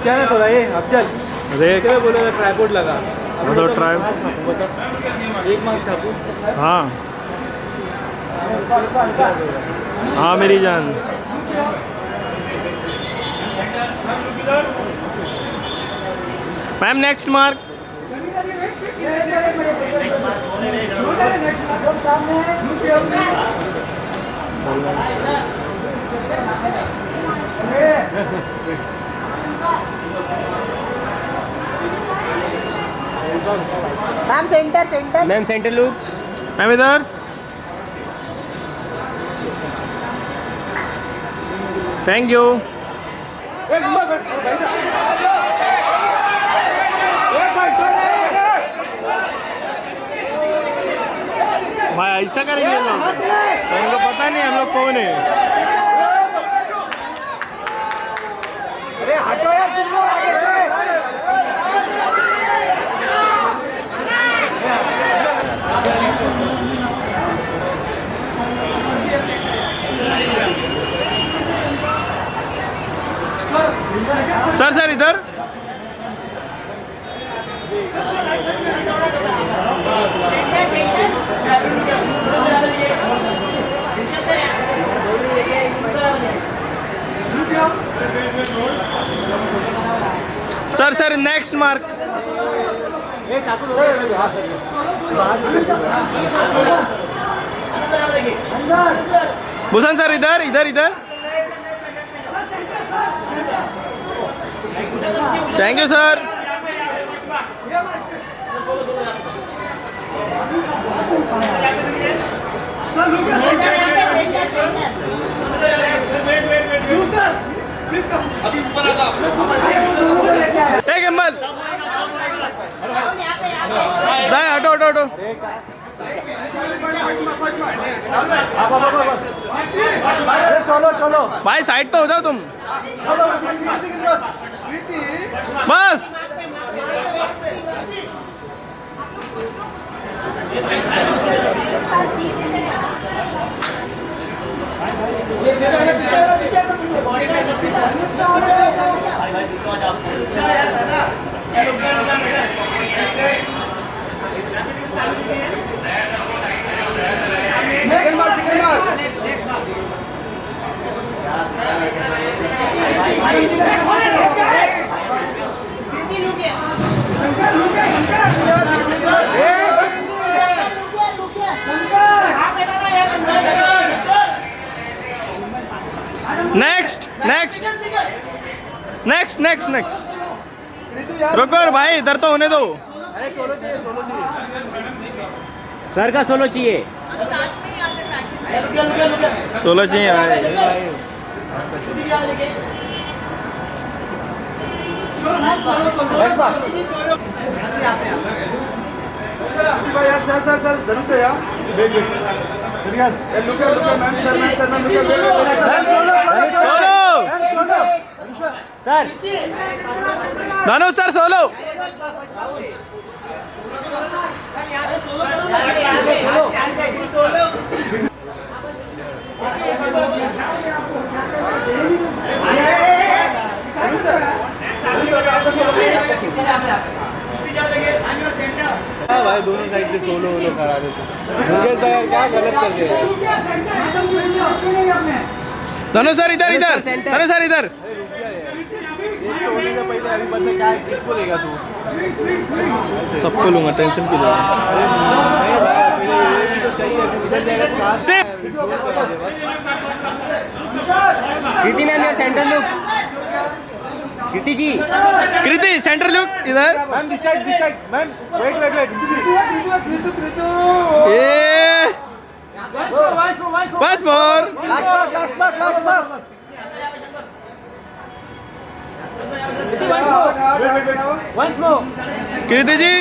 क्या ना थोड़ा ये अफजल देख क्या बोला था ट्राइपॉड लगा वो तो ट्राई एक मार्क छापू हाँ हाँ मेरी जान ma'am next mark ma'am centre centre ma'am centre look ma'am इधर थैंक यू भाई ऐसा करेंगे ये लोग तो इनको पता नहीं हम लोग कौन है अरे हटो यार तुम लोग आगे से सर सर इधर sir sir next mark Bhushan sir इधर इधर इधर थैंक यू सर एक हिम्मत नहीं हटो हटो हटो चलो चलो भाई साइड तो हो जाओ तुम बस second mark next next next next next रुको भाई इधर तो होने दो अरे सोलो चाहिए सर का सोलो चाहिए सोलो चाहिए भाई यार सर धनु से यार look ma'am sir ma'am solo sir Dhanush sir solo हाँ भाई दोनों साइड से सोलो वोलो करा देते मुकेश भाई यार क्या गलत कर दिया धनुष सर इधर इधर धनुष सर इधर अरे रुक जा यार एक तो होने से पहले अभी बंदा क्या है किसको लेगा तू सबको लूंगा टेंशन क्यों ले अरे नहीं भाई पहले ये भी तो चाहिए अभी उधर जाएगा तो कहाँ से Kriti ma'am your centre look Kriti ji Kriti centre look इधर ma'am this side ma'am wait a बस more last mark once more Kriti ji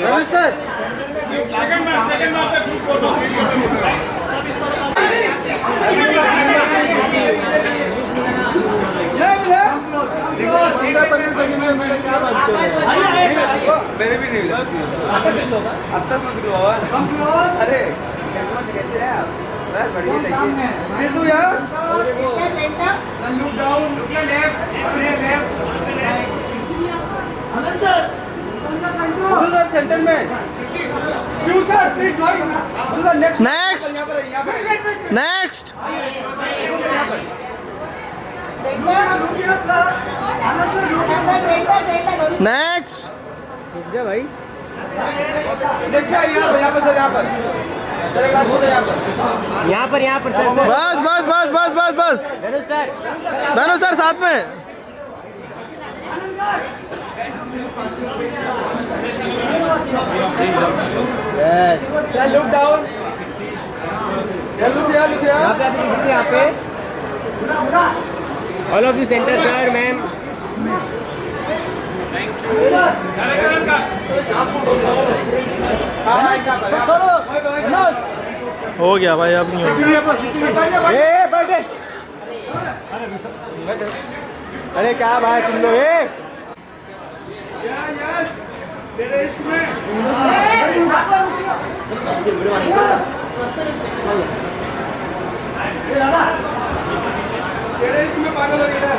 Dhanush sir मेरे भी नहीं आता अरे कैसे है आप बस बढ़िया चाहिए ऋतु यार सेंटर में नेक्स्ट नेक्स्ट नेक्स्ट जा भाई देखिए यहाँ पर सर यहाँ पर सर एक लाख यहाँ पर यहाँ पर सर सर बस बस बस बस बस बस धनुष सर धनु सर साथ में सर लुक डाउन लुक यहाँ पे all of you centre sir ma'am हो गया भाई अब नहीं होगा बैठे अरे क्या भाई तुम लोग इसमें पागल हो गया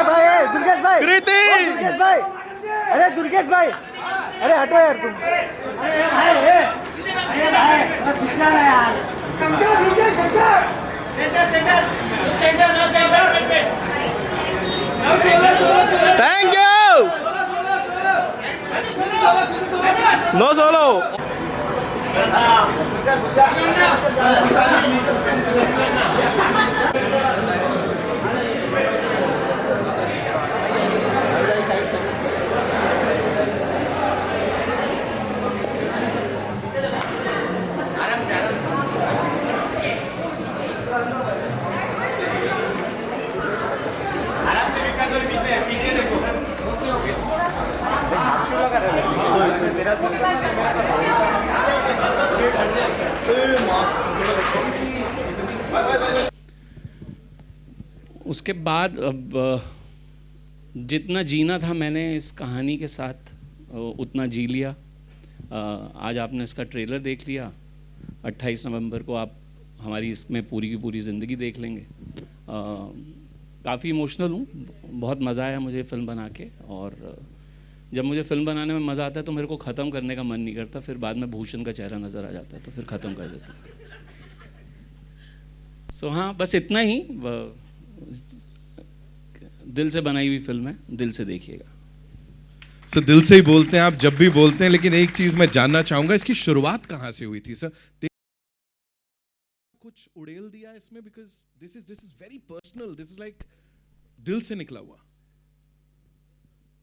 भाई दुर्गेश भाई कृति दुर्गेश भाई अरे दुर्गेश भाई अरे हटो यार तुम थैंक यू नो सोलो उसके बाद अब जितना जीना था मैंने इस कहानी के साथ उतना जी लिया। आज आपने इसका ट्रेलर देख लिया, 28 नवंबर को आप हमारी इसमें पूरी की पूरी ज़िंदगी देख लेंगे। काफ़ी इमोशनल हूँ, बहुत मज़ा आया मुझे फ़िल्म बना के, और जब मुझे फ़िल्म बनाने में मज़ा आता है तो मेरे को ख़त्म करने का मन नहीं करता, फिर बाद में भूषण का चेहरा नज़र आ जाता है तो फिर ख़त्म कर देता हूँ। सो हाँ, बस इतना ही। दिल से बनाई हुई फिल्म है, दिल से देखिएगा। सर दिल से ही बोलते हैं आप जब भी बोलते हैं, लेकिन एक चीज मैं जानना चाहूंगा, इसकी शुरुआत कहाँ से हुई थी सर? कुछ उड़ेल दिया इसमें, because this is very personal, this is like दिल से निकला हुआ।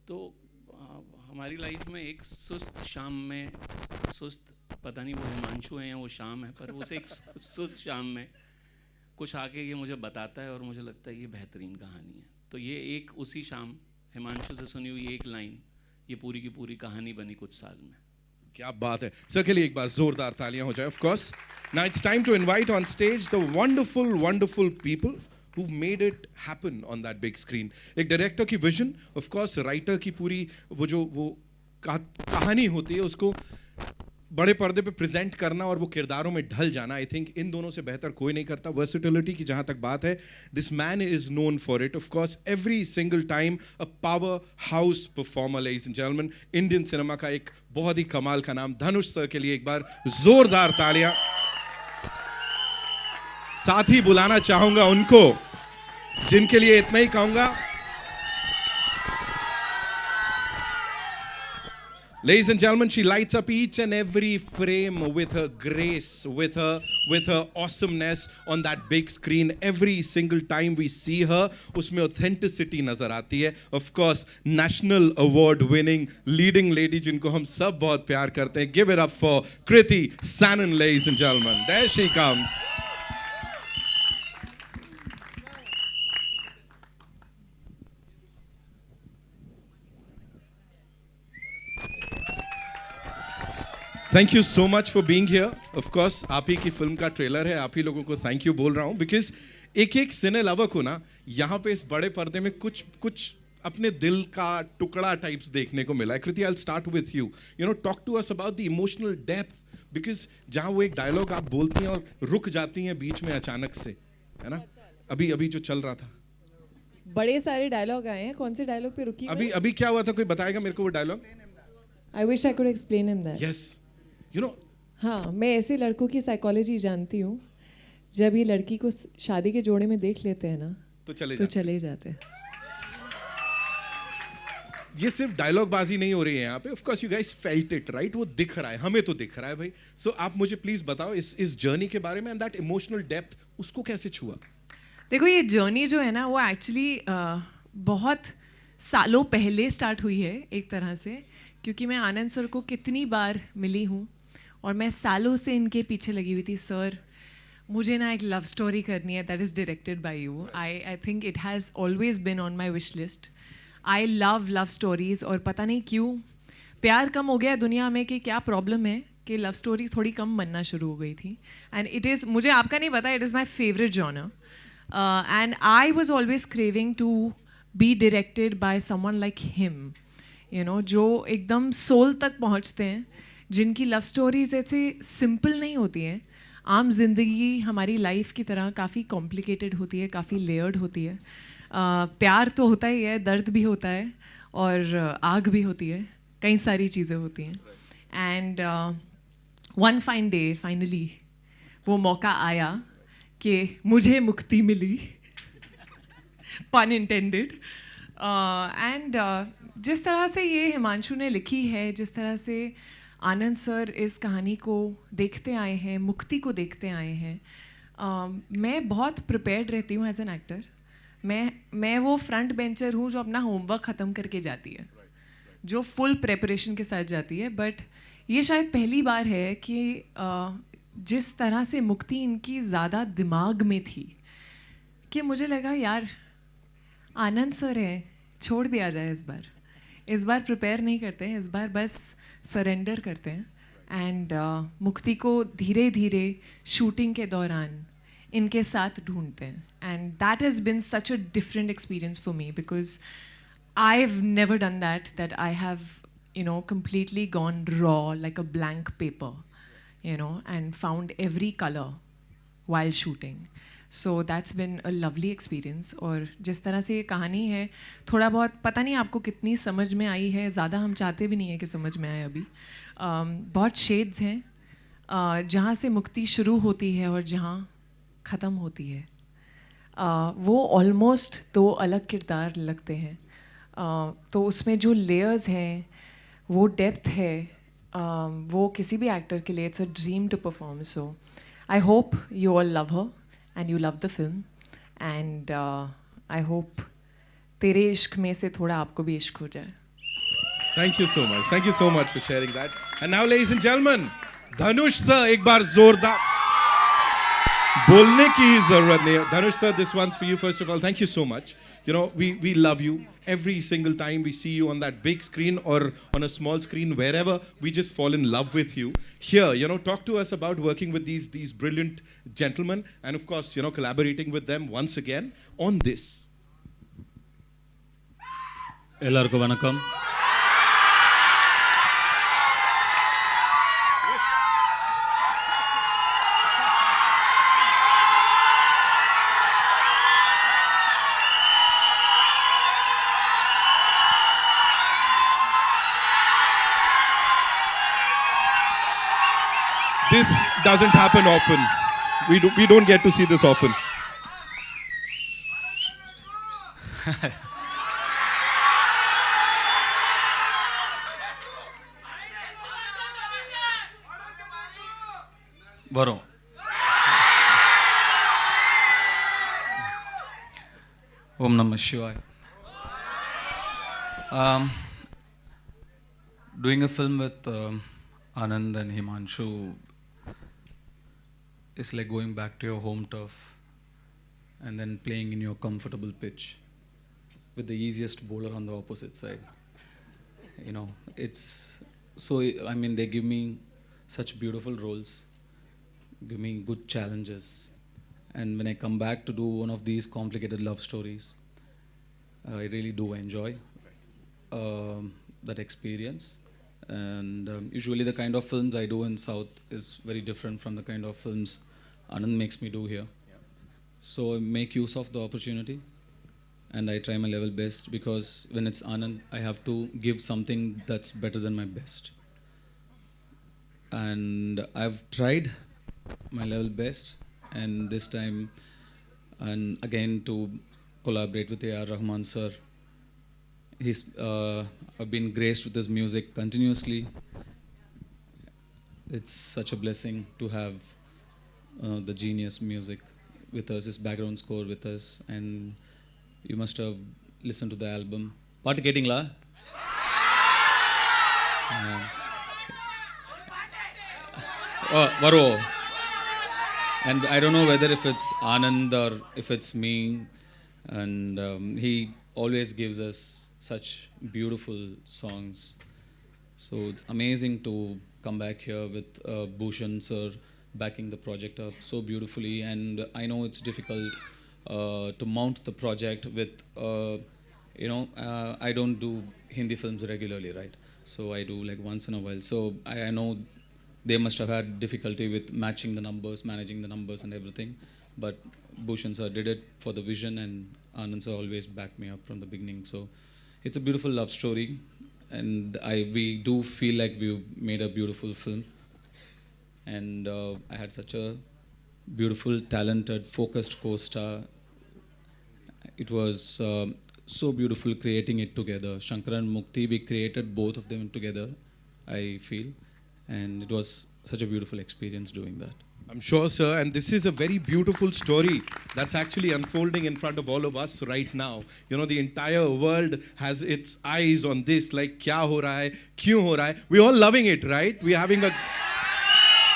तो हमारी लाइफ में एक सुस्त शाम में, सुस्त पता नहीं वो हिमांशु है या वो शाम है, पर उसे एक सुस्त शाम में कुछ आके ये मुझे बताता है और मुझे लगता है ये बेहतरीन कहानी है। तो ये एक उसी शाम हिमांशु से सुनी हुई एक लाइन, ये पूरी की पूरी कहानी बनी कुछ साल में। क्या बात है सर, के लिए एक बार जोरदार तालियां हो जाए। Of course now it's time to invite on stage the wonderful people who've made it happen on that big screen. एक डायरेक्टर की विजन, ऑफ कोर्स राइटर की पूरी वो कहानी होती है, उसको बड़े पर्दे पे प्रेजेंट करना और वो किरदारों में ढल जाना, आई थिंक इन दोनों से बेहतर कोई नहीं करता। वर्सिटिलिटी की जहां तक बात है, this man is known for it. Of course every single time a power house performer, ladies and gentleman. Indian cinema का एक बहुत ही कमाल का नाम, धनुष सर के लिए एक बार जोरदार तालियां। साथ ही बुलाना चाहूंगा उनको जिनके लिए इतना ही कहूंगा। Ladies and gentlemen, she lights up each and every frame with her grace, with her awesomeness on that big screen. Every single time we see her, उसमें authenticity नजर आती है. Of course, national award winning leading lady जिनको हम सब बहुत प्यार करते हैं. Give it up for Kriti Sanon, ladies and gentlemen. There she comes. Thank you so much for being here. Of course आप ही की फिल्म का ट्रेलर है, आप ही लोगों को थैंक यू बोल रहा हूँ, बिकॉज एक एक सिने लवर को ना यहाँ पे इस बड़े पर्दे में कुछ कुछ अपने दिल का टुकड़ा टाइप्स देखने को मिला है. Kriti, I will start with you. You know, talk to us about the emotional depth, because जहाँ वो एक डायलॉग आप बोलती हैं और रुक जाती हैं बीच में अचानक से, है ना? अभी अभी जो चल रहा था, बड़े सारे डायलॉग आए हैं, कौन से डायलॉग पे रुकी? अभी अभी क्या हुआ था, कोई बताएगा मेरे को वो dialogue? I wish I could explain him that. Yes, you know. हाँ, मैं ऐसे लड़कों की साइकोलॉजी जानती हूँ. जब ये लड़की को शादी के जोड़े में देख लेते हैं ना, तो चले तो जाते. चले जाते हैं. ये सिर्फ डायलॉग बाजी नहीं हो रही है यहाँ पे. Of course you guys felt it, right? वो दिख रहा है, हमें तो दिख रहा है भाई. सो आप मुझे प्लीज बताओ इस जर्नी के बारे में, एंड दैट इमोशनल डेप्थ, उसको कैसे छुआ? देखो, ये जर्नी जो है ना, वो एक्चुअली बहुत सालों पहले स्टार्ट हुई है एक तरह से, क्योंकि मैं आनंद सर को कितनी बार मिली हूँ और मैं सालों से इनके पीछे लगी हुई थी. सर, मुझे ना एक लव स्टोरी करनी है that is directed by you. I think it has always been on my wish list. I love stories. और पता नहीं क्यों प्यार कम हो गया है दुनिया में, कि क्या प्रॉब्लम है कि लव स्टोरी थोड़ी कम बनना शुरू हो गई थी. एंड इट इज़, मुझे आपका नहीं पता, it is my favourite genre. And I was always craving to be directed by someone like him, you know, जो एकदम सोल तक पहुँचते हैं, जिनकी लव स्टोरीज ऐसे सिंपल नहीं होती हैं. आम जिंदगी हमारी लाइफ की तरह काफ़ी कॉम्प्लिकेटेड होती है, काफ़ी लेयर्ड होती है. प्यार तो होता ही है, दर्द भी होता है, और आग भी होती है, कई सारी चीज़ें होती हैं. And one fine day finally वो मौका आया कि मुझे मुक्ति मिली, पन इंटेंडेड. एंड जिस तरह से ये हिमांशु ने लिखी है, जिस तरह से आनंद सर इस कहानी को देखते आए हैं, मुक्ति को देखते आए हैं, मैं बहुत प्रिपेयर्ड रहती हूँ एज एन एक्टर. मैं वो फ्रंट बेंचर हूँ जो अपना होमवर्क ख़त्म करके जाती है, जो फुल प्रेपरेशन के साथ जाती है. बट ये शायद पहली बार है कि जिस तरह से मुक्ति इनकी ज़्यादा दिमाग में थी, कि मुझे लगा यार आनंद सर है, छोड़ दिया जाए. इस बार प्रिपेयर नहीं करते हैं, इस बार बस सरेंडर करते हैं. एंड मुक्ति को धीरे धीरे शूटिंग के दौरान इनके साथ ढूंढते हैं. And that has been such a different experience for me, because I have never done that I have, you know, completely gone raw like a blank paper, you know, and found every color while shooting. So that's been a lovely experience. और जिस तरह से ये कहानी है, थोड़ा बहुत पता नहीं आपको कितनी समझ में आई है, ज़्यादा हम चाहते भी नहीं है कि समझ में आए अभी. बहुत शेड्स हैं, जहाँ से मुक्ति शुरू होती है और जहाँ ख़त्म होती है, वो ऑलमोस्ट दो अलग किरदार लगते हैं. तो उसमें जो लेयर्स हैं, वो डेप्थ है, वो किसी भी एक्टर के लिए it's a dream to perform. So I hope you all love her and you love the film, and I hope Tere Ishk में से थोड़ा आपको भी इश्क हो जाए. Thank you so much. Thank you so much for sharing that. And now, ladies and gentlemen, Dhanush sir, एक बार जोरदार बोलने की जरूरत नहीं है. Dhanush sir, this one's for you. First of all, thank you so much. You know, we love you. Every single time we see you on that big screen or on a small screen, wherever, we just fall in love with you. Here, you know, talk to us about working with these brilliant gentlemen, and of course, you know, collaborating with them once again on this. எல்லாருக்கும் வணக்கம். This doesn't happen often. We don't get to see this often. வரும். Om Namah Shivaya. Doing a film with Anand and Himanshu is like going back to your home turf and then playing in your comfortable pitch with the easiest bowler on the opposite side. You know, it's so, I mean, they give me such beautiful roles, give me good challenges. And when I come back to do one of these complicated love stories, I really do enjoy that experience. And usually the kind of films I do in South is very different from the kind of films Anand makes me do here. So I make use of the opportunity and I try my level best, because when it's Anand, I have to give something that's better than my best. And I've tried my level best, and this time, and again to collaborate with A.R. Rahman sir. I've been graced with his music continuously. It's such a blessing to have the genius music with us, his background score with us, and you must have listened to the album. Paatu kettingla? Varo. And I don't know whether if it's Anand or if it's me, and he always gives us such beautiful songs. So it's amazing to come back here with Bhushan sir backing the project up so beautifully. And I know it's difficult to mount the project with, I don't do Hindi films regularly, right? So I do like once in a while. So I know they must have had difficulty with matching the numbers, managing the numbers and everything. But Bhushan sir did it for the vision, and Anand sir always backed me up from the beginning. So it's a beautiful love story, and we do feel like we made a beautiful film. And I had such a beautiful, talented, focused co-star. It was so beautiful creating it together. Shankar and Mukti, we created both of them together, I feel. And it was such a beautiful experience doing that. I'm sure, sir, and this is a very beautiful story that's actually unfolding in front of all of us right now. You know, the entire world has its eyes on this, like, kya ho raha hai, kyun ho raha hai. We're all loving it, right? We're having a...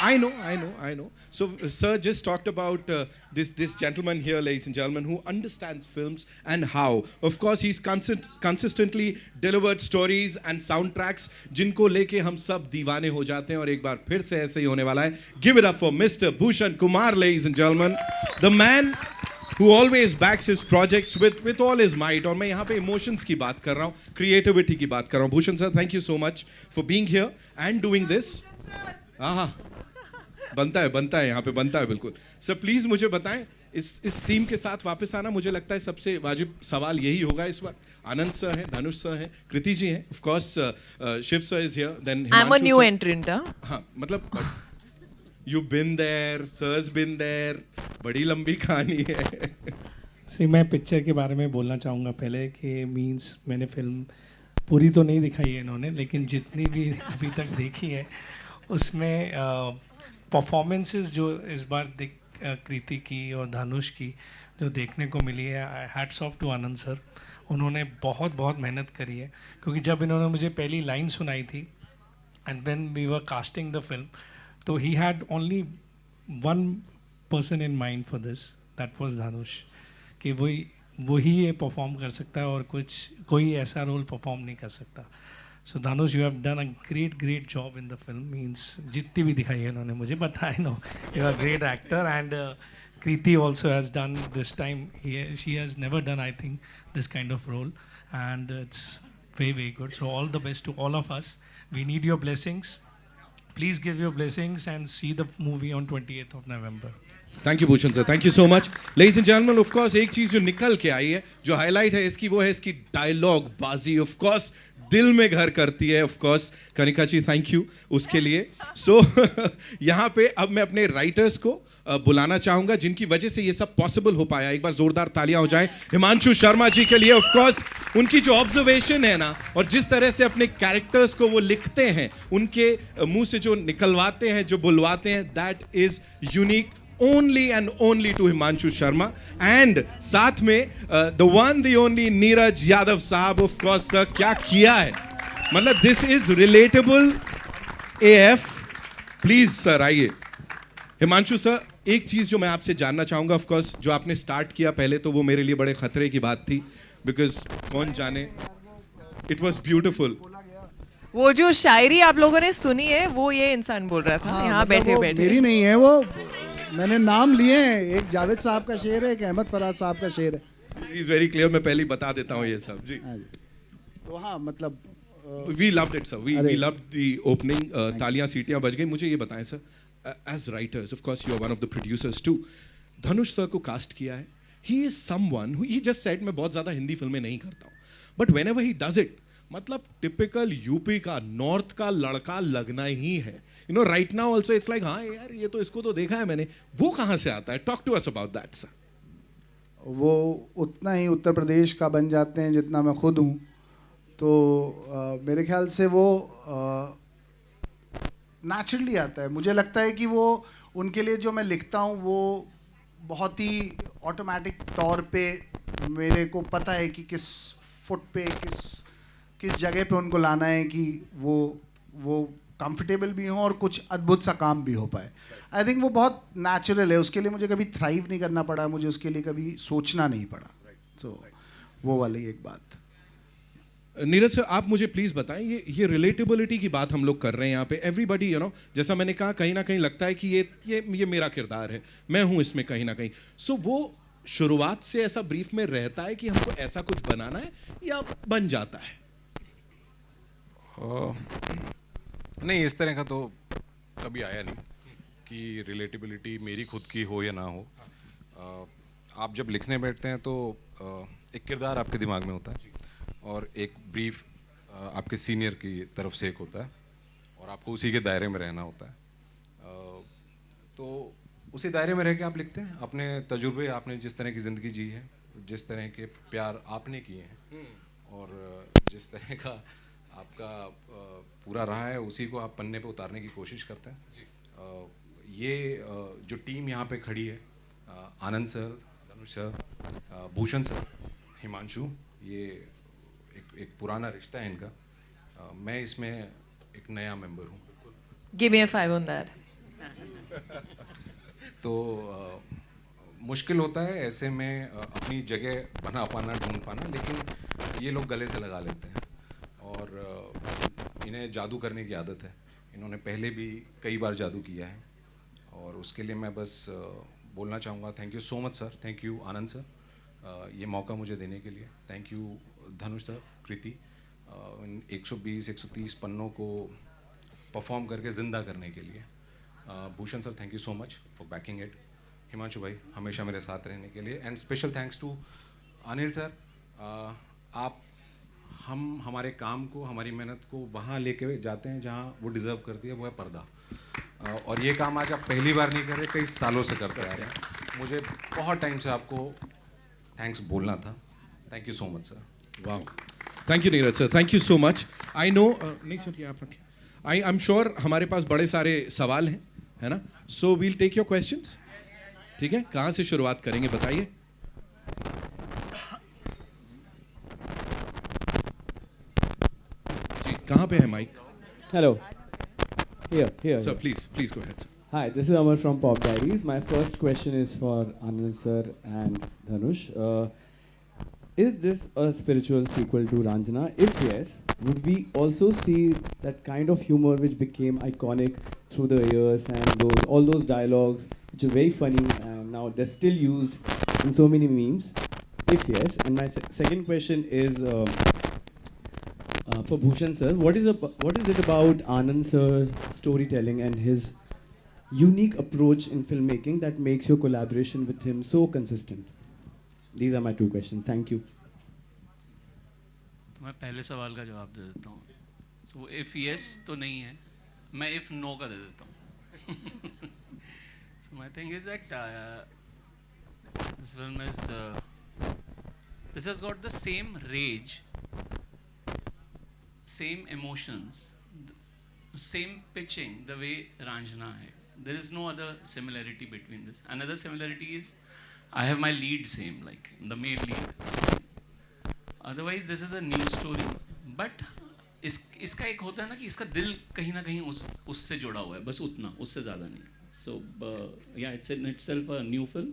I know. So, sir just talked about this gentleman here, ladies and gentlemen, who understands films and how. Of course, he's consistently delivered stories and soundtracks जिनको लेके हम सब दीवाने हो जाते हैं, और एक बार फिर से ऐसे ही होने वाला है. Give it up for Mr. Bhushan Kumar, ladies and gentlemen, the man who always backs his projects with all his might. और मैं यहाँ पे emotions की बात कर रहा हूँ, creativity की बात कर रहा हूँ. Bhushan sir, thank you so much for being here and doing this. बनता है यहाँ पे, बनता है बिल्कुल. सर प्लीज मुझे बताएं, इस टीम के साथ वापस आना, मुझे लगता है सबसे वाजिब सवाल यही होगा इस वक्त. आनंद सर हैं, धनुष सर हैं, कृति जी हैं, of course Shiv sir is here, then I am a new entrant. हाँ, मतलब you been there, sir's been there, बड़ी लंबी कहानी है. सी मैं पिक्चर के बारे में बोलना चाहूँगा पहले कि मींस मैंने फिल्म पूरी तो नहीं दिखाई है इन्होंने, लेकिन जितनी भी अभी तक देखी है उसमें परफॉर्मेंसेस जो इस बार कृति की और धनुष की जो देखने को मिली है, hats off to Anand sir. उन्होंने बहुत मेहनत करी है, क्योंकि जब इन्होंने मुझे पहली लाइन सुनाई थी and when we were casting the film, तो he had only one person in mind for this, that was Dhanush, कि वही ये परफॉर्म कर सकता है और कोई ऐसा रोल परफॉर्म नहीं कर सकता. So Dhanush, you have done a great job in the film. Means जितनी भी दिखाई है इन्होंने मुझे, but I know you're a great actor. And Kriti also has done this time. She has never done, I think, this kind of role, and it's very good. So all the best to all of us. We need your blessings. Please give your blessings and see the movie on 28th of November. Thank you Bhushan sir, thank you so much. Ladies and gentleman, of course एक चीज जो निकल के आई है, जो highlight है इसकी, वो है इसकी डायलॉग बाजी. ऑफ कोर्स दिल में घर करती है. Of course Kanika ji, thank you उसके लिए. सो यहाँ पे अब मैं अपने राइटर्स को बुलाना चाहूंगा, जिनकी वजह से ये सब पॉसिबल हो पाया. एक बार जोरदार तालियां हो जाएं हिमांशु शर्मा जी के लिए. ऑफ कोर्स उनकी जो ऑब्जर्वेशन है ना, और जिस तरह से अपने कैरेक्टर्स को वो लिखते हैं, उनके मुंह से जो निकलवाते हैं, जो बुलवाते हैं, that is unique only and only to Himanshu Sharma. And साथ में the one the only Neeraj Yadav साहब. of course sir, क्या किया है, मतलब this is relatable AF. Please sir आइए. हिमांशु सर, एक चीज जो मैं आपसे जानना चाहूंगा, ऑफ कोर्स जो आपने स्टार्ट किया पहले, तो वो मेरे लिए बड़े खतरे की बात थी, बिकॉज कौन जाने, इट वॉज ब्यूटिफुल. वो जो शायरी आप लोगों ने सुनी है वो ये इंसान बोल रहा था यहाँ मतलब बैठे वो बैठे। मेरी नहीं है वो, मैंने नाम लिए हैं, एक जावेद साहब का शेर है, एक अहमद फराज साहब का शेर है। इज वेरी क्लियर, मैं पहले ही बता देता हूँ ये सब जी। हाँ जी। तो हाँ मतलब we loved it sir, we loved the opening. तालियां सीटियां बज गई। मुझे ये बताएं सर, as writers of course you are one of the producers too, Dhanush sir को कास्ट किया है, he is someone who, he just said मैं बहुत ज्यादा हिंदी फिल्में नहीं करता हूँ, but whenever he does it, मतलब टिपिकल यूपी का नॉर्थ का लड़का लगना ही है। You know right now also it's like हाँ यार ये तो इसको तो देखा है मैंने, वो कहाँ से आता है? Talk to us about that sir. वो उतना ही उत्तर प्रदेश का बन जाते हैं जितना मैं खुद हूँ, तो मेरे ख्याल से वो नेचुरली आता है। मुझे लगता है कि वो उनके लिए जो मैं लिखता हूँ वो बहुत ही ऑटोमेटिक तौर पे मेरे को पता है कि किस फुट पे किस जगह पे उनको लाना है कि वो कंफर्टेबल भी हो और कुछ अद्भुत सा काम भी हो पाए। आई थिंक वो बहुत नेचुरल है, उसके लिए मुझे कभी थ्राइव नहीं करना पड़ा, मुझे उसके लिए कभी सोचना नहीं पड़ा। तो वो वाली एक बात। नीरज सर आप मुझे प्लीज बताएं, ये रिलेटेबिलिटी की बात हम लोग कर रहे हैं यहाँ पे, एवरीबडी यू नो, जैसा मैंने कहा कहीं ना कहीं लगता है कि ये मेरा किरदार है, मैं हूँ इसमें कहीं ना कहीं। सो वो शुरुआत से ऐसा ब्रीफ में रहता है कि हमको ऐसा कुछ बनाना है या बन जाता है? नहीं, इस तरह का तो कभी आया नहीं कि रिलेटेबिलिटी मेरी खुद की हो या ना हो। आप जब लिखने बैठते हैं तो एक किरदार आपके दिमाग में होता है और एक ब्रीफ आपके सीनियर की तरफ से एक होता है और आपको उसी के दायरे में रहना होता है। तो उसी दायरे में रह के आप लिखते हैं, अपने तजुर्बे, आपने जिस तरह की ज़िंदगी जी है, जिस तरह के प्यार आपने किए हैं और जिस तरह का आपका पूरा रहा है उसी को आप पन्ने पे उतारने की कोशिश करते हैं। ये जो टीम यहाँ पे खड़ी है, आनंद sir, Dhanush sir, Bhushan sir, Himanshu, ये एक पुराना रिश्ता है इनका। मैं इसमें एक नया मेंबर हूँ। Give me a 5 on that. तो मुश्किल होता है ऐसे में अपनी जगह बना पाना, ढूंढ पाना, लेकिन ये लोग गले से लगा लेते हैं और इन्हें जादू करने की आदत है। इन्होंने पहले भी कई बार जादू किया है और उसके लिए मैं बस बोलना चाहूँगा thank you so much sir, thank you Anand sir, ये मौका मुझे देने के लिए। Thank you Dhanush sir, Kriti, 120-130 पन्नों को परफॉर्म करके ज़िंदा करने के लिए। Bhushan sir thank you so much for backing it. Himanshu भाई हमेशा मेरे साथ रहने के लिए। And special thanks to Anil sir, आप हमारे काम को, हमारी मेहनत को वहाँ लेके जाते हैं जहाँ वो डिज़र्व करती है, वो है पर्दा। और ये काम आज आप पहली बार नहीं कर रहे, कई सालों से करते आ रहे हैं। मुझे बहुत टाइम से आपको थैंक्स बोलना था। Thank you so much sir. वाह, thank you Neeraj sir, thank you so much. I know नहीं सर, ये आप रखें। आई एम श्योर हमारे पास बड़े सारे सवाल हैं, है ना? So we'll take your questions. ठीक है, कहाँ से शुरुआत करेंगे बताइए? जी, कहाँ पे है mic? Hello. Here. Sir, please go ahead. Hi, this is Amar from Pop Diaries. My first question is for Anand sir and Dhanush. Is this a spiritual sequel to Ranjana? If yes, would we also see that kind of humor which became iconic through the years and all those dialogues which are very funny and now they're still used in so many memes? If yes, and my second question is for Bhushan sir, what is it about Anand sir's storytelling and his unique approach in filmmaking that makes your collaboration with him so consistent? These are my two questions. Thank you. तो मैं पहले सवाल का जवाब दे देता हूँ। So if yes तो नहीं है, मैं if no का दे देता हूँ। So my thing is that this film is this has got the same rage, same emotions, same pitching the way Ranjana hai. There is no other similarity between this. Another similarity is I have my lead same, like the male lead. Otherwise this is a new story. But इसका एक होता है ना कि इसका दिल कहीं ना कहीं उससे जुड़ा हुआ है, बस उतना, उससे ज़्यादा नहीं. So yeah, it's in itself a new film.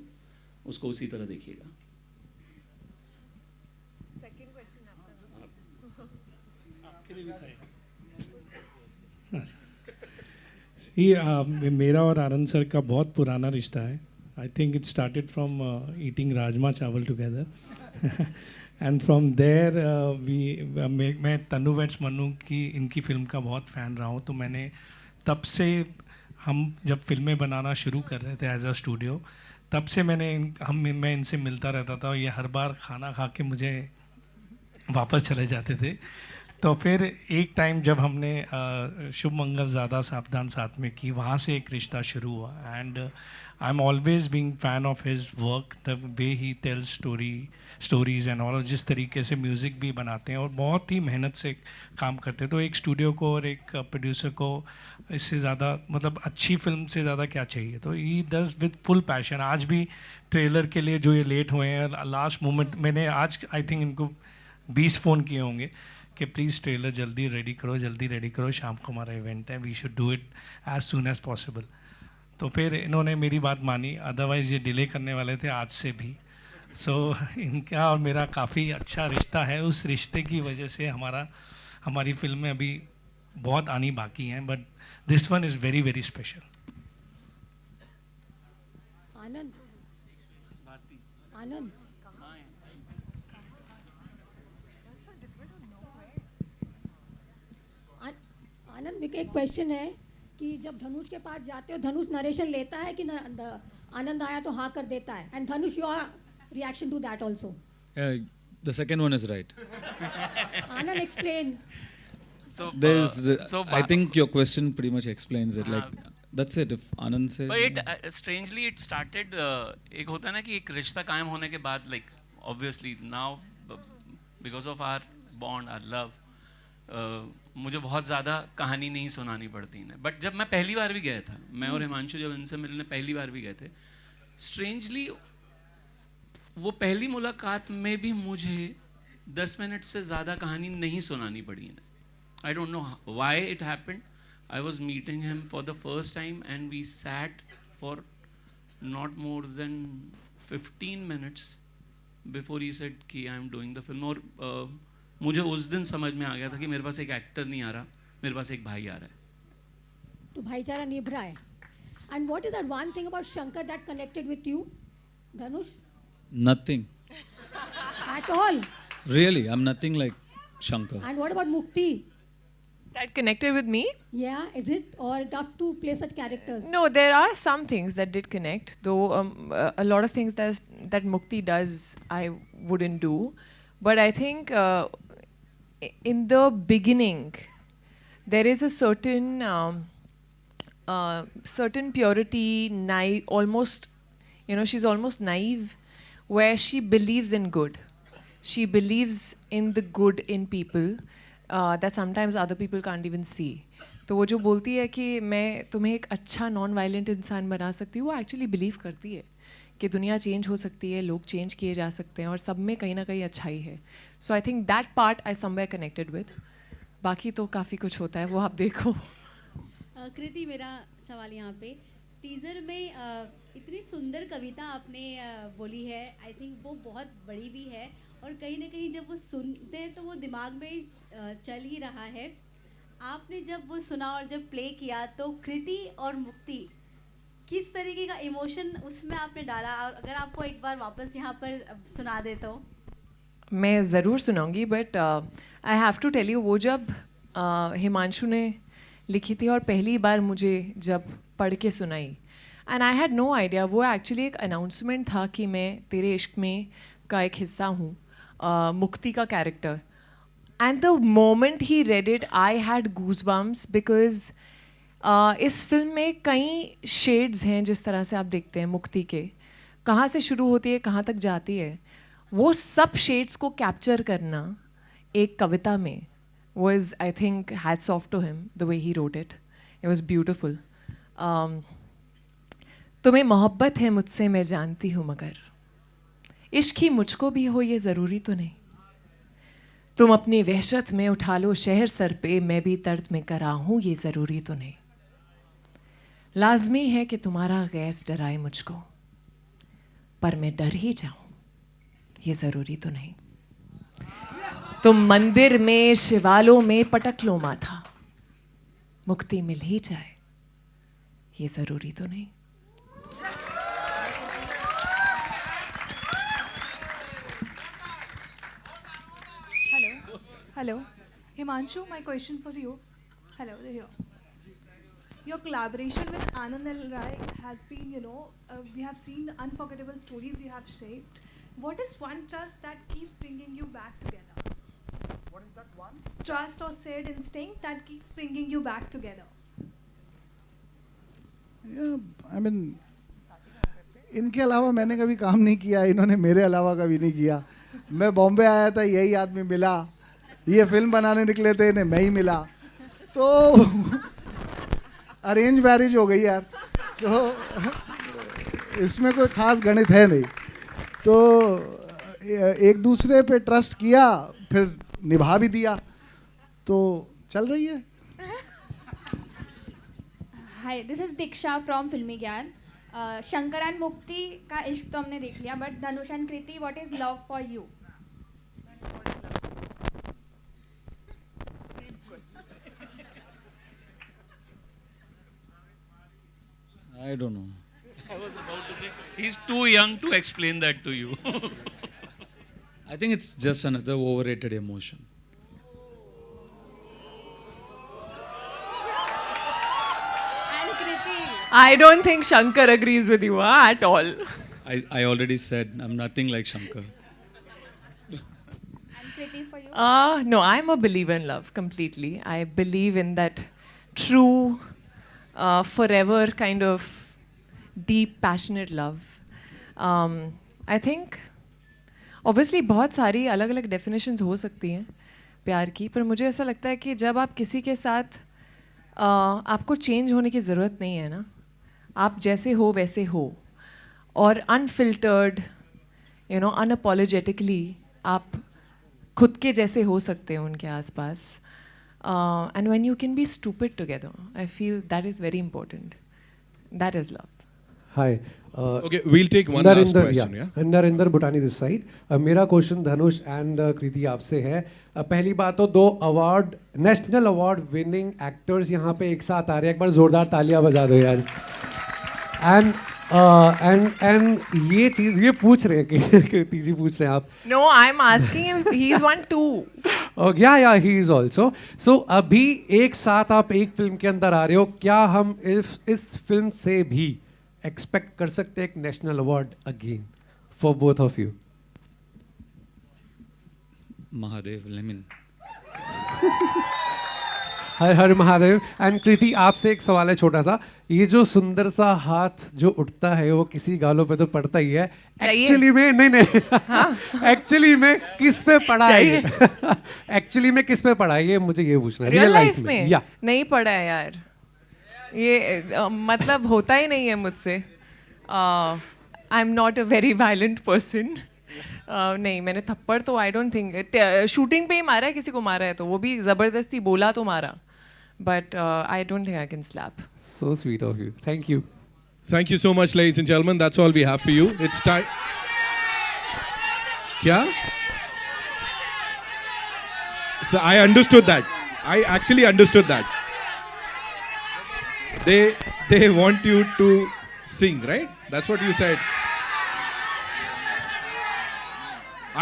उसको उसी तरह देखिएगा. Second question आपका. आपके लिए भी था. मेरा और आनंद सर का बहुत पुराना रिश्ता है. I think it started from eating rajma चावल टुगेदर एंड फ्रॉम देयर मैं तन्नू वेट्स मन्नू की इनकी फिल्म का बहुत फ़ैन रहा हूँ. तो मैंने तब से, हम जब फिल्में बनाना शुरू कर रहे थे एज अ स्टूडियो, तब से मैं इनसे मिलता रहता था. और ये हर बार खाना खा के मुझे वापस चले जाते थे. तो फिर एक टाइम जब हमने शुभ मंगल ज़्यादा सावधान साथ में की, वहाँ से एक रिश्ता शुरू हुआ. And I am always being fan of his work, the way he tells stories and all, जिस तरीके से म्यूज़िक भी बनाते हैं और बहुत ही मेहनत से काम करते हैं. तो एक स्टूडियो को और एक प्रोड्यूसर को इससे ज़्यादा, मतलब अच्छी फिल्म से ज़्यादा क्या चाहिए. तो he does with full passion. आज भी ट्रेलर के लिए जो ये लेट हुए हैं, लास्ट मोमेंट मैंने आज आई थिंक इनको 20 फ़ोन किए होंगे कि प्लीज़ ट्रेलर जल्दी रेडी करो, शाम को हमारा इवेंट है, we should do it as soon as possible. तो फिर इन्होंने मेरी बात मानी, अदरवाइज़ ये डिले करने वाले थे आज से भी. सो इनका और मेरा काफ़ी अच्छा रिश्ता है. उस रिश्ते की वजह से हमारी फिल्में अभी बहुत आनी बाकी हैं, but this one is very very special. Anand Anand, मेरे एक क्वेश्चन है कि जब धनुष के पास जाते हो, धनुष नरेशन लेता है कि आनंद आया तो हाँ कर देता है? And Dhanush, your reaction to that also? The second one is right. Anand, explain. I think your question pretty much explains it. Like that's it. If Anand says. But strangely it started. एक होता है ना कि एक रिश्ता कायम होने के बाद, like obviously now because of our bond, our love, मुझे बहुत ज़्यादा कहानी नहीं सुनानी पड़ती है. बट जब मैं पहली बार भी गया था, मैं और हिमांशु जब इनसे मिलने पहली बार भी गए थे, स्ट्रेंजली वो पहली मुलाकात में भी मुझे 10 मिनट से ज़्यादा कहानी नहीं सुनानी पड़ी. I don't know why it happened. I was meeting him for the first time and we sat for not more than 15 minutes before he said कि I am doing the film. और मुझे उस दिन समझ में आ गया था कि मेरे पास एक एक्टर नहीं आ रहा, मेरे पास एक भाई आ रहा है. तो भाईचारा निभ रहा है. And what is that one thing about Shankar that connected with you, Dhanush? Nothing. At all? Really, I'm nothing like Shankar. And what about Mukti? That connected with me? Yeah, is it or tough to play such characters? No, there are some things that did connect, though a lot of things that Mukti does I wouldn't do. But I think in the beginning there is a certain purity, almost, she's almost naive, where she believes in good. She believes in the good in people that sometimes other people can't even see. तो वो जो बोलती है कि मैं तुम्हें एक अच्छा नॉन वायलेंट इंसान बना सकती हूँ, वो एक्चुअली बिलीव करती है कि दुनिया चेंज हो सकती है, लोग चेंज किए जा सकते हैं और सब में कहीं ना कहीं अच्छाई है. So I think that part I somewhere connected with. बाकी तो काफ़ी कुछ होता है, वो आप देखो. कृति, मेरा सवाल यहाँ पे, टीज़र में इतनी सुंदर कविता आपने बोली है, आई थिंक वो बहुत बड़ी भी है और कहीं ना कहीं जब वो सुनते हैं तो वो दिमाग में चल ही रहा है. आपने जब वो सुना और जब प्ले किया तो कृति और मुक्ति, किस तरीके का इमोशन उसमें आपने डाला? और अगर आपको एक बार वापस यहाँ पर सुना दे तो. मैं ज़रूर सुनाऊंगी, but I have to tell you, वो जब हिमांशु ने लिखी थी और पहली बार मुझे जब पढ़ के सुनाई, and I had no idea, वो एक्चुअली एक अनाउंसमेंट था कि मैं तेरे इश्क में का एक हिस्सा हूँ, मुक्ति का character. And the moment he read it, I had goosebumps, because इस फिल्म में कई शेड्स हैं जिस तरह से आप देखते हैं मुक्ति के, कहाँ से शुरू होती है कहाँ तक जाती है, वो सब शेड्स को कैप्चर करना एक कविता में was, I think, hats off to him, the way he wrote it. It was beautiful. तुम्हें मोहब्बत है मुझसे मैं जानती हूँ, मगर इश्क ही मुझको भी हो ये ज़रूरी तो नहीं. तुम अपनी वहशत में उठा लो शहर सर पे, मैं भी दर्द में करा हूँ ये ज़रूरी तो नहीं. लाजमी है कि तुम्हारा गैस डराए मुझको, पर मैं डर ही जाऊँ ये ज़रूरी तो नहीं. तुम मंदिर में शिवालों में पटक लो माथा, मुक्ति मिल ही जाए ये ज़रूरी तो नहीं. Hello. Himanshu, my question for you. Hello, here. Your collaboration with Anand L. Rai has been, we have seen the unforgettable stories you have shaped. What is one trust that keeps bringing you back together? What is that one? Trust or shared instinct that keeps bringing you back together. Yeah, I mean, इनके अलावा मैंने कभी काम नहीं किया, इन्होंने मेरे अलावा कभी नहीं किया. मैं बॉम्बे आया था, यही आदमी मिला, ये फिल्म बनाने निकले थे, इन्हें मैं ही मिला, तो अरेंज मैरिज हो गई यार. तो इसमें कोई खास गणित है नहीं. तो एक दूसरे पे ट्रस्ट किया, फिर निभा भी दिया, तो चल रही है. हाय, दिस इज दीक्षा फ्रॉम फिल्मी ज्ञान. शंकर एंड मुक्ति का इश्क तो हमने देख लिया, but Dhanush and Kriti, what is love for you? I don't know. I was about to say, he's too young to explain that to you. I think it's just another overrated emotion. And Kriti. I don't think Shankar agrees with you at all. I already said I'm nothing like Shankar. And Kriti for you? No, I'm a believer in love completely. I believe in that true, forever kind of deep, passionate love. I think, obviously, बहुत सारी अलग अलग definitions हो सकती हैं प्यार की, पर मुझे ऐसा लगता है कि जब आप किसी के साथ आपको चेंज होने की ज़रूरत नहीं है ना, आप जैसे हो वैसे हो, और अनफिल्टर्ड, अनअपोलोजेटिकली आप खुद के जैसे हो सकते हैं उनके आसपास. And when you can be stupid together, I feel that is very important. That is love. Hi. Okay, we'll take one last question. Yeah. Narendra Bhutani this side. मेरा क्वेश्चन धनुष एंड कृति आपसे है. पहली बात तो 2 award, national award winning actors यहाँ पे एक साथ आ रहे हैं. एक बार जोरदार तालियां बजा दो यार. एंड ये चीज ये पूछ रहे हैं कि कृति जी पूछ रहे हैं आप. No, I'm asking him. He's won 2. या ही इज ऑल्सो. सो अभी एक साथ आप एक फिल्म के अंदर आ रहे हो, क्या हम इस फिल्म से भी एक्सपेक्ट कर सकते हैं एक national award again for both of you? Mahadev, I mean. हर हर महादेव. एंड कृति आपसे एक सवाल है छोटा सा. ये जो सुंदर सा हाथ जो उठता है वो किसी गालों पे तो पड़ता ही है. एक्चुअली में नहीं एक्चुअली में किस पे पड़ा है ये? एक्चुअली में किस पे पड़ा है ये, मुझे ये पूछना है. रियल लाइफ में या नहीं पड़ा है यार, ये मतलब होता ही नहीं है मुझसे. I am not a very violent person. नहीं, मैंने थप्पड़ तो आई डोंट थिंक, शूटिंग पे ही मारा है, किसी को मारा है तो वो भी ज़बरदस्ती बोला तो मारा, but I don't think I can slap. So sweet of you. Thank you. Thank you so much, ladies and gentlemen. That's all we have for you. It's time. Kya? So I understood that. I actually understood that. They want you to sing, right? That's what you said.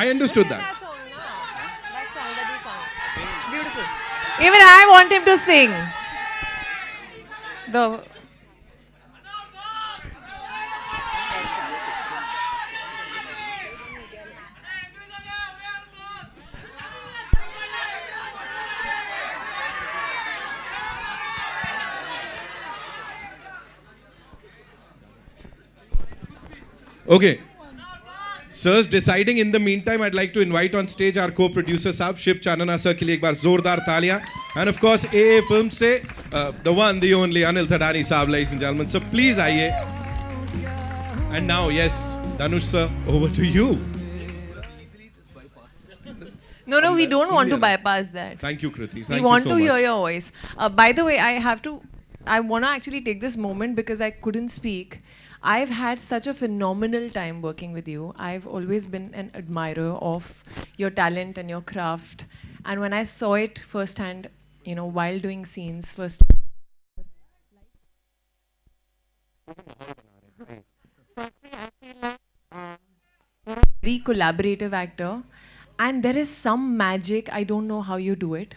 I understood that. Beautiful. Even I want him to sing. Okay. Sirs, deciding in the meantime, I'd like to invite on stage our co-producer साहब Shiv Chanana sir के लिए एक बार जोरदार तालियां. And of course, AA Film से the one, the only Anil Thadani साहब, ladies and gentlemen. So please आइए. And now, yes, Dhanush sir, over to you. No, we don't want to bypass that. Thank you, Kriti. Thank we you want so to much. hear your voice. By the way, I want to actually take this moment because I couldn't speak. I've had such a phenomenal time working with you. I've always been an admirer of your talent and your craft. And when I saw it firsthand, while doing scenes, first very collaborative actor, and there is some magic. I don't know how you do it.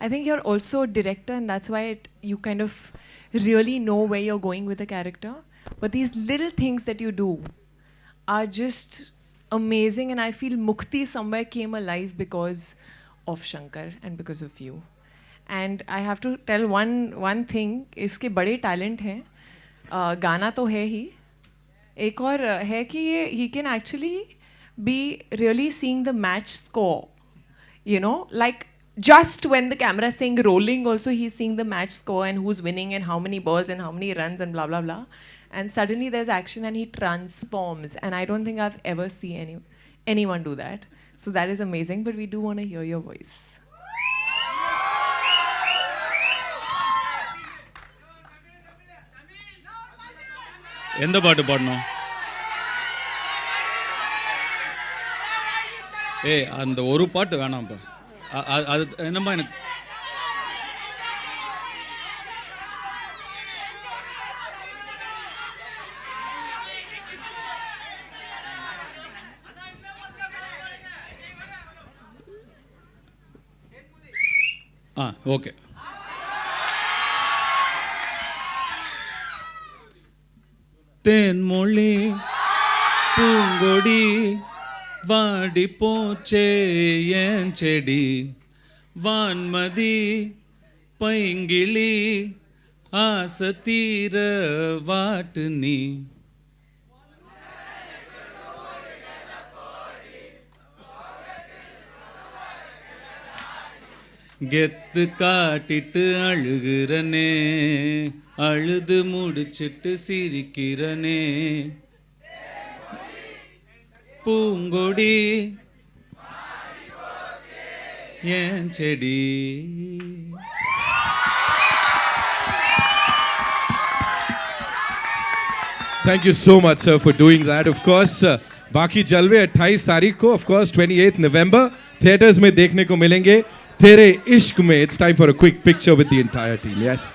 I think you're also a director, and that's why you kind of really know where you're going with the character. But these little things that you do are just amazing, and I feel Mukti somewhere came alive because of Shankar and because of you. And I have to tell one thing, इसके बड़े talent हैं, गाना तो है ही, एक और है कि ये he can actually be really seeing the match score, you know, like just when the camera is saying rolling, also he's seeing the match score and who's winning and how many balls and how many runs and blah blah blah, and suddenly there's action and he transforms, and I don't think I've ever seen anyone do that. So that is amazing, but we do want to hear your voice. எந்த பாட்டு பாடணும்? ஏய் அந்த ஒரு பாட்டு வேணாம்ப்பா. அது என்னம்மா எனக்கு ஓகே. தேன்மொழி பூங்கொடி வாடி போச்சே ஏன் செடி, வான்மதி பைங்கிளி ஆசை தீர வாட்டு நீ, கெத்து காட்டிட்டு அழுகிறனே, அழுது முடிச்சிட்டு சிரிக்கிறனே, பூங்கொடி ஏன் செடி. Thank you so much, sir, for doing that. Of course, बाकी जलवे 28 तारीख को, of course 28 November थिएटर्स में देखने को मिलेंगे. तेरे इश्क में. It's time for a quick picture with the entire team. Yes.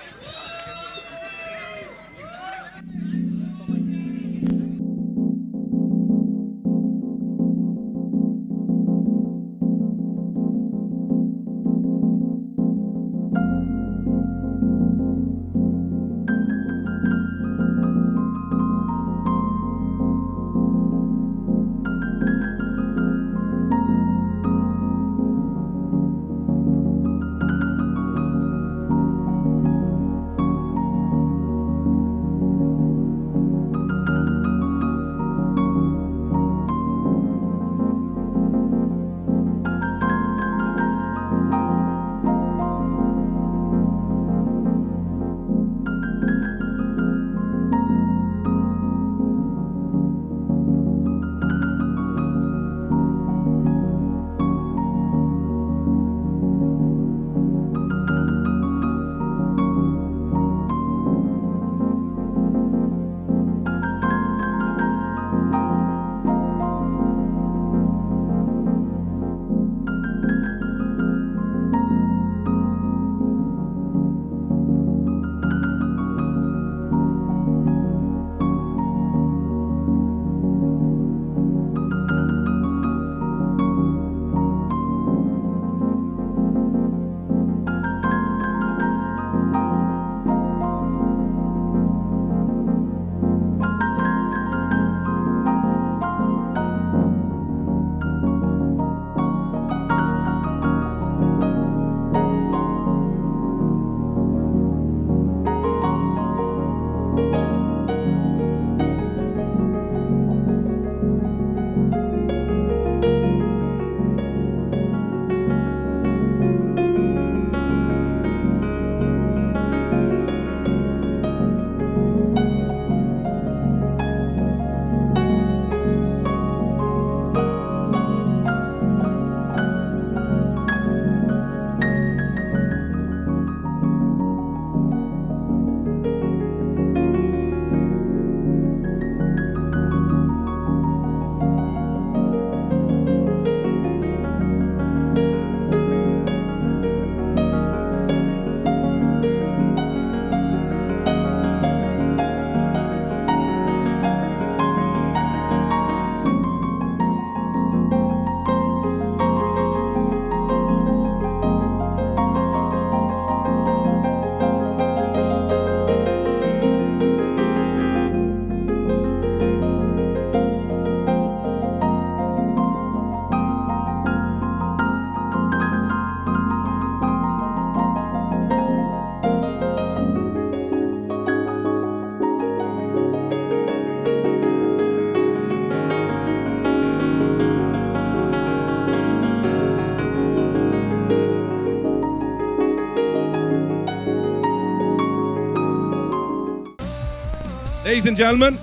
Ladies and gentlemen,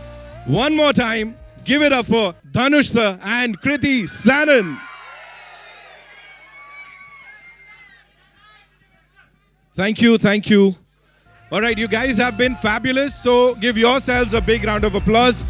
one more time, give it up for Dhanush sir and Kriti Sanon. Thank you, thank you. All right, you guys have been fabulous, so give yourselves a big round of applause.